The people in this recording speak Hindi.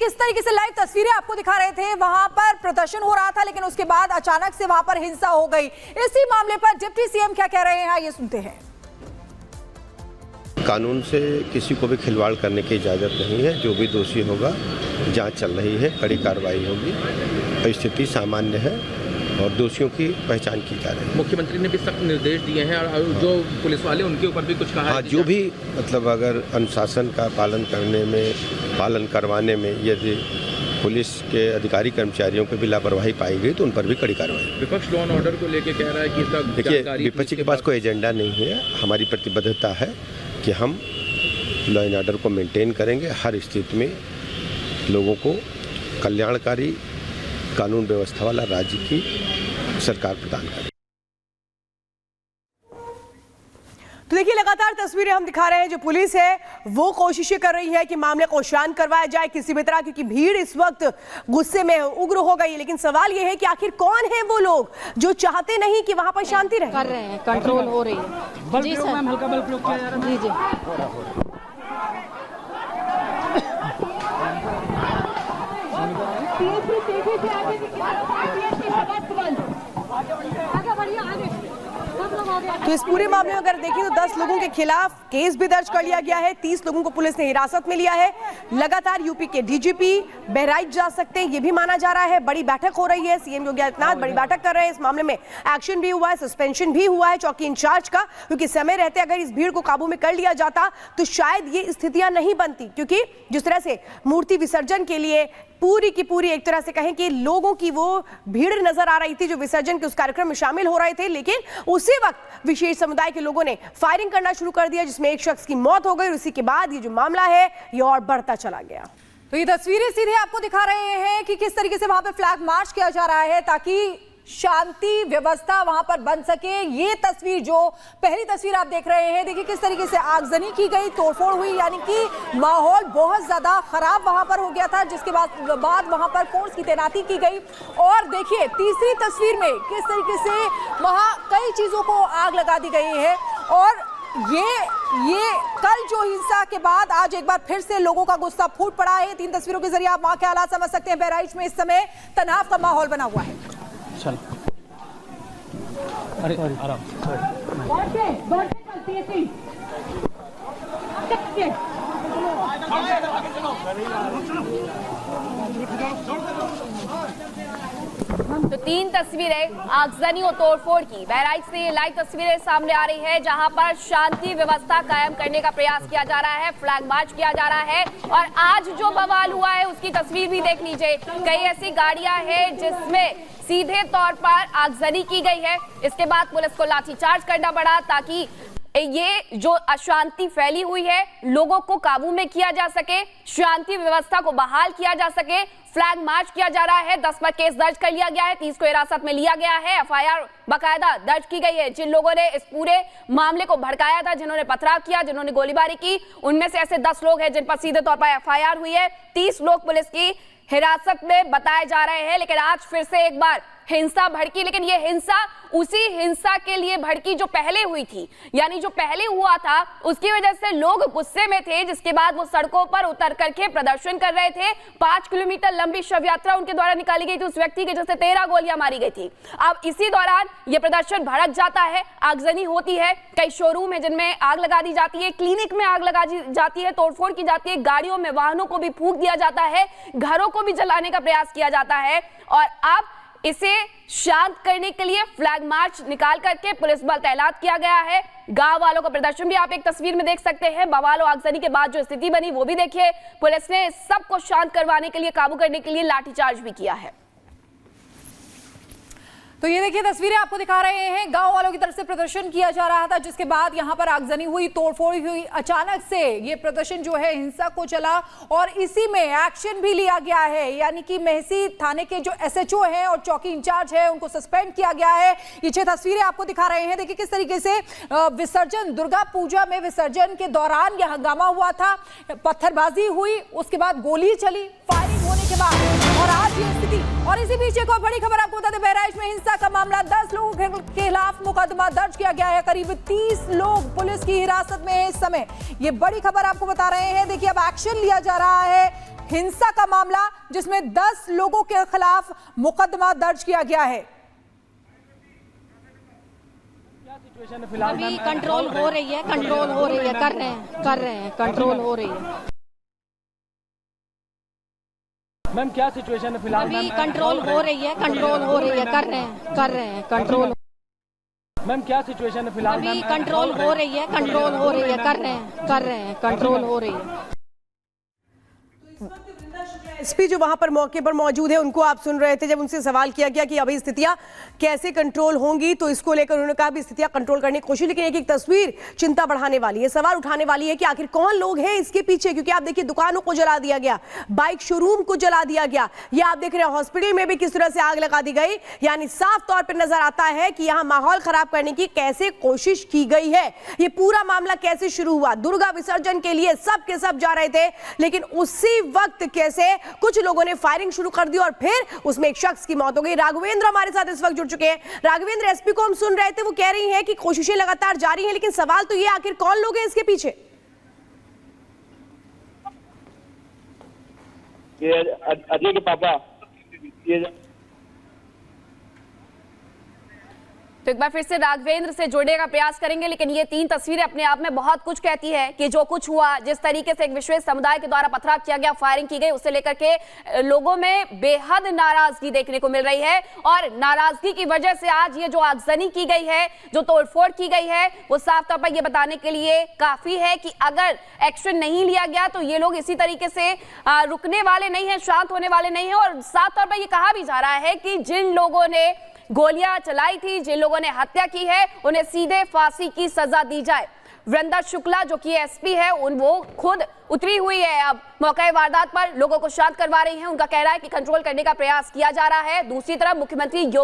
किस तरीके से लाइव तस्वीरें आपको दिखा रहे थे, वहां पर प्रदर्शन हो रहा था लेकिन उसके बाद अचानक से वहां पर हिंसा हो गई। इसी मामले पर डिप्टी सीएम क्या कह रहे हैं, ये सुनते हैं। कानून से किसी को भी खिलवाड़ करने की इजाज़त नहीं है। जो भी दोषी होगा, जांच चल रही है, कड़ी कार्रवाई होगी। परिस्थिति सामान्य है और दोषियों की पहचान की जा रही है। मुख्यमंत्री ने भी सख्त निर्देश दिए हैं और जो पुलिस वाले उनके ऊपर भी कुछ कहा है। जो भी मतलब अगर अनुशासन का पालन करवाने में यदि पुलिस के अधिकारी कर्मचारियों को भी लापरवाही पाई गई तो उन पर भी कड़ी कार्रवाई। विपक्ष लॉ एंड ऑर्डर को लेकर कह रहा है कि इसका देखिए, विपक्ष के पास कोई एजेंडा नहीं है। हमारी प्रतिबद्धता है कि हम लॉ एंड ऑर्डर को मेंटेन करेंगे, हर स्थिति में लोगों को कल्याणकारी कानून व्यवस्था वाला राज्य की सरकार प्रदान करेगी। तो देखिए, लगातार तस्वीरें हम दिखा रहे हैं। जो पुलिस है वो कोशिशें कर रही है कि मामले को शांत करवाया जाए किसी भी तरह, क्योंकि भीड़ इस वक्त गुस्से में उग्र हो गई है। लेकिन सवाल ये है कि आखिर कौन है वो लोग जो चाहते नहीं कि वहां पर शांति रहे। कर रहे हैं, कंट्रोल हो रही है। जी सर, हल्का बल प्रयोग किया जा रहा है। जी तो इस पूरे मामले में अगर देखें तो 10 लोगों के खिलाफ केस भी दर्ज कर लिया गया है। 30 लोगों को पुलिस ने हिरासत में लिया है। लगातार यूपी के डीजीपी बहराइच जा सकते हैं, ये भी माना जा रहा है। बड़ी बैठक हो रही है, सीएम योगी आदित्यनाथ बड़ी बैठक कर रहे हैं। इस मामले में एक्शन भी हुआ है, सस्पेंशन भी हुआ है चौकी इंचार्ज का, क्योंकि समय रहते अगर इस भीड़ को काबू में कर लिया जाता तो शायद ये स्थितियां नहीं बनती। क्योंकि जिस तरह से मूर्ति विसर्जन के लिए पूरी की पूरी एक तरह से कहें कि लोगों की वो भीड़ नजर आ रही थी जो विसर्जन के उस कार्यक्रम में शामिल हो रहे थे, लेकिन उसी वक्त विशेष समुदाय के लोगों ने फायरिंग करना शुरू कर दिया, जिसमें एक शख्स की मौत हो गई। और इसी के बाद ये जो मामला है ये और बढ़ता चला गया। तो ये तस्वीरें सीधे आपको दिखा रहे हैं कि किस तरीके से वहां पर फ्लैग मार्च किया जा रहा है ताकि शांति व्यवस्था वहां पर बन सके। ये तस्वीर, जो पहली तस्वीर आप देख रहे हैं, देखिए किस तरीके से आगजनी की गई, तोड़फोड़ हुई, यानी कि माहौल बहुत ज्यादा खराब वहां पर हो गया था, जिसके बाद वहां पर फोर्स की तैनाती की गई। और देखिए तीसरी तस्वीर में किस तरीके से वहां कई चीजों को आग लगा दी गई है। और ये कल जो हिंसा के बाद आज एक बार फिर से लोगों का गुस्सा फूट पड़ा है। 3 तस्वीरों के जरिए आप वहां के हालात समझ सकते हैं। बहराइच में इस समय तनाव का माहौल बना हुआ है। चल अरे आराम तो 3 तस्वीरें आगजनी और तोड़फोड़ की बहराइच से ये लाइव तस्वीरें सामने आ रही है, जहां पर शांति व्यवस्था कायम करने का प्रयास किया जा रहा है, फ्लैग मार्च किया जा रहा है। और आज जो बवाल हुआ है उसकी तस्वीर भी देख लीजिए। कई ऐसी गाड़ियां हैं जिसमें सीधे तौर पर आगजनी की गई है। इसके बाद पुलिस को लाठीचार्ज करना पड़ा ताकि ये जो अशांति फैली हुई है लोगों को काबू में किया जा सके, शांति व्यवस्था को बहाल किया जा सके। फ्लैग मार्च किया जा रहा है। 10 पर केस दर्ज कर लिया गया है, 30 को हिरासत में लिया गया है। एफआईआर बाकायदा दर्ज की गई है। जिन लोगों ने इस पूरे मामले को भड़काया था, जिन्होंने पथराव किया, जिन्होंने गोलीबारी की, उनमें से ऐसे 10 लोग हैं जिन पर सीधे तौर पर एफआईआर हुई है। 30 लोग पुलिस की हिरासत में बताए जा रहे हैं। लेकिन आज फिर से एक बार हिंसा भड़की, लेकिन ये हिंसा उसी हिंसा के लिए भड़की जो पहले हुई थी, यानी जो पहले हुआ था उसकी वजह से लोग गुस्से में थे, जिसके बाद वो सड़कों पर उतर करके प्रदर्शन कर रहे थे। 5 किलोमीटर लंबी शव यात्रा उनके द्वारा निकाली गई थी उस व्यक्ति के जैसे 13 गोलियां मारी गई थी। अब इसी दौरान ये प्रदर्शन भड़क जाता है, आगजनी होती है। कई शोरूम है जिनमें आग लगा दी जाती है, क्लिनिक में आग लगा दी जाती है, तोड़फोड़ की जाती है, गाड़ियों में वाहनों को भी फूंक दिया जाता है, घरों को भी जलाने का प्रयास किया जाता है। और अब इसे शांत करने के लिए फ्लैग मार्च निकाल करके पुलिस बल तैनात किया गया है। गांव वालों का प्रदर्शन भी आप एक तस्वीर में देख सकते हैं। बवाल और आगजनी के बाद जो स्थिति बनी वो भी देखिए। पुलिस ने सबको शांत करवाने के लिए, काबू करने के लिए लाठीचार्ज भी किया है। तो ये देखिए तस्वीरें आपको दिखा रहे हैं। गांव वालों की तरफ से प्रदर्शन किया जा रहा था, जिसके बाद यहां पर आगजनी हुई, तोड़फोड़ हुई। अचानक से ये प्रदर्शन जो है हिंसा को चला और इसी में एक्शन भी लिया गया है, यानी कि मेहसी थाने के जो एसएचओ हैं और चौकी इंचार्ज है उनको सस्पेंड किया गया है। ये 6 तस्वीरें आपको दिखा रहे हैं। देखिए किस तरीके से विसर्जन, दुर्गा पूजा में विसर्जन के दौरान यह हंगामा हुआ था, पत्थरबाजी हुई, उसके बाद गोली चली, फायरिंग होने के बाद और आज ये स्थिति। और इसी बीच एक और बड़ी खबर आपको बता दें, बहराइच में हिंसा का मामला, 10 लोगों के खिलाफ मुकदमा दर्ज किया गया है। करीब 30 लोग पुलिस की हिरासत में है इस समय। ये बड़ी खबर आपको बता रहे हैं। देखिए अब एक्शन लिया जा रहा है। हिंसा का मामला जिसमें 10 लोगों के खिलाफ मुकदमा दर्ज किया गया है। अभी कंट्रोल हो रही है, कंट्रोल हो रही है, कर रहे हैं, कंट्रोल हो रही है। मैम क्या सिचुएशन है फिलहाल? अभी कंट्रोल हो रही है, कंट्रोल हो रही है, कर रहे हैं, कंट्रोल। मैम क्या सिचुएशन है फिलहाल? अभी कंट्रोल हो रही है, कंट्रोल हो रही है, कर रहे हैं, कंट्रोल हो रही है। एसपी जो वहां पर मौके पर मौजूद है उनको आप सुन रहे थे जब उनसे सवाल किया गया कि अभी स्थितियां कैसे कंट्रोल होंगी, तो इसको लेकर उन्होंने कहा भी स्थितियां कंट्रोल करने की कोशिश, लेकिन एक तस्वीर चिंता बढ़ाने वाली है, सवाल उठाने वाली है कि आखिर कौन लोग हैं इसके पीछे। क्योंकि आप देखिए दुकानों को जला दिया गया, बाइक शोरूम को जला दिया गया, ये आप देख रहे हैं हॉस्पिटल में भी किस तरह से आग लगा दी गई। यानी साफ तौर पर नजर आता है कि यहां माहौल खराब करने की कैसे कोशिश की गई है। ये पूरा मामला कैसे शुरू हुआ, दुर्गा विसर्जन के लिए सब के सब जा रहे थे, लेकिन उसी वक्त कैसे कुछ लोगों ने फायरिंग शुरू कर दी और फिर उसमें एक शख्स की मौत हो गई। राघवेंद्र हमारे साथ इस वक्त जुड़ चुके हैं। राघवेंद्र, एसपी को हम सुन रहे थे, वो कह रही हैं कि कोशिशें लगातार जारी हैं, लेकिन सवाल तो ये आखिर कौन लोग हैं इसके पीछे? ये अजय के पापा। ये तो एक बार फिर से राघवेंद्र से जुड़ने का प्रयास करेंगे, लेकिन ये 3 तस्वीरें अपने आप में बहुत कुछ कहती है कि जो कुछ हुआ, जिस तरीके से एक विशेष समुदाय के द्वारा पथराव किया गया, फायरिंग की गई, उससे लेकर के लोगों में बेहद नाराजगी देखने को मिल रही है। और नाराजगी की वजह से आज ये जो आगजनी की गई है, जो तोड़फोड़ की गई है, वो साफ तौर पर ये बताने के लिए काफी है कि अगर एक्शन नहीं लिया गया तो ये लोग इसी तरीके से रुकने वाले नहीं है, शांत होने वाले नहीं है। और साफ तौर पर ये कहा भी जा रहा है कि जिन लोगों ने गोलियां चलाई थी, जिन लोगों ने हत्या की है, उन्हें सीधे फांसी की सजा दी जाए। वृंदा शुक्ला जो कि एसपी है, वो खुद उतरी हुई है अब मौके वारदात पर, लोगों को शांत करवा रही हैं। उनका कहना है कि कंट्रोल करने का प्रयास किया जा रहा है। दूसरी तरफ मुख्यमंत्री योगी